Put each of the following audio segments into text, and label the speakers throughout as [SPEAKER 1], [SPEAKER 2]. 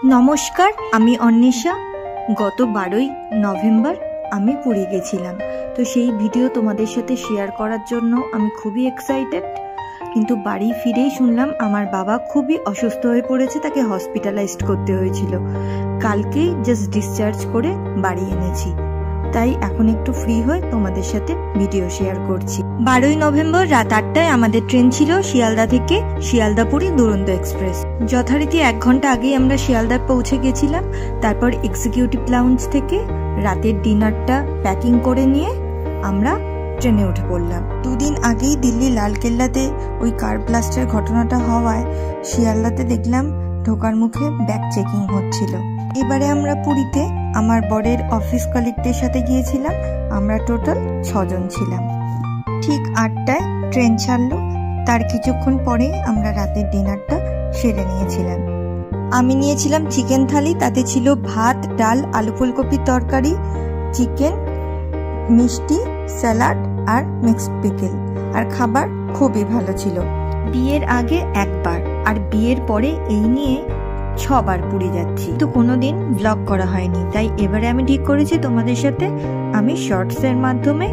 [SPEAKER 1] নমস্কার, আমি অন্বেষা। গত 12ই নভেম্বর আমি পুরী গেছিলাম। তো সেই ভিডিও তোমাদের সাথে শেয়ার করার জন্য আমি খুবই এক্সাইটেড। কিন্তু বাড়ি ফিরেই শুনলাম আমার বাবা খুবই অসুস্থ হয়ে পড়েছে, তাকে হসপিটালাইজড করতে হয়েছিল। কালকেই জাস্ট ডিসচার্জ করে বাড়ি এনেছি, তাই এখন একটু ফ্রি হয়ে তোমাদের সাথে ভিডিও শেয়ার করছি। 12ই নভেম্বর রাত 8টায় আমাদের ট্রেন ছিল শিয়ালদা থেকে শিয়ালদা পুরী দুরন্ত এক্সপ্রেস। যথারীতি 1 ঘন্টা আগেই আমরা শিয়ালদায় পৌঁছে গেছিলাম। তারপর এক্সিকিউটিভ লাউঞ্জ থেকে রাতের ডিনারটা প্যাকিং করে নিয়ে আমরা ট্রেনে উঠে পড়লাম। 2 দিন আগেই দিল্লি লালকেল্লাতে ওই কার ব্লাস্টের ঘটনাটা হওয়ায় শিয়ালদাতে দেখলাম ঢোকার মুখে ব্যাগ চেকিং হচ্ছিল। এবারে আমরা পুরীতে আমার বরের অফিস কলিগদের সাথে গিয়েছিলাম। আমরা টোটাল 6 জন ছিলাম। ঠিক 8টায় ট্রেন ছাড়লো, তার কিছুক্ষণ পরে আমরা রাতের ডিনারটা সেরে নিয়েছিলাম। আমি নিয়েছিলাম চিকেন থালি, তাতে ছিল ভাত, ডাল, আলু ফুলকপির তরকারি, চিকেন, মিষ্টি, স্যালাড আর মিক্সড পিকেল। আর খাবার খুবই ভালো ছিল। বিয়ের আগে একবার আর বিয়ের পরে এই নিয়ে 6 বার পুরী যাচ্ছি, তো কোনোদিন ব্লগ করা হয়নি। তাই এবারে আমি ঠিক করেছি তোমাদের সাথে আমি শর্টসের মাধ্যমে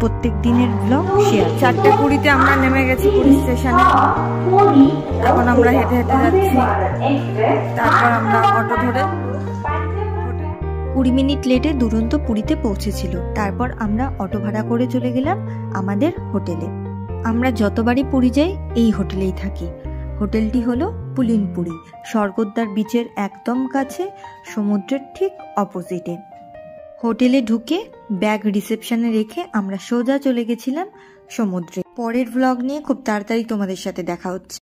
[SPEAKER 1] প্রত্যেক দিনের ব্লগ শেয়ার। 4টে কুড়িতে আমরা নেমে গেছি পুরী স্টেশনে। এখন আমরা হেঁটে হেঁটে যাচ্ছি, তারপর আমরা অটো ধরে 20 মিনিট লেটে দুরন্ত পুরীতে পৌঁছেছিল। তারপর আমরা অটো ভাড়া করে চলে গেলাম আমাদের হোটেলে। আমরা যতবারই পুরী যাই এই হোটেলেই থাকি। হোটেলটি হলো পুলিনপুরি, স্বর্গদ্বার বিচের একদম কাছে, সমুদ্রের ঠিক অপোজিটে। হোটেলে ঢুকে ব্যাগ রিসেপশনে রেখে আমরা সোজা চলে গেছিলাম সমুদ্রে। পরের ব্লগ নিয়ে খুব তাড়াতাড়ি তোমাদের সাথে দেখা হচ্ছে।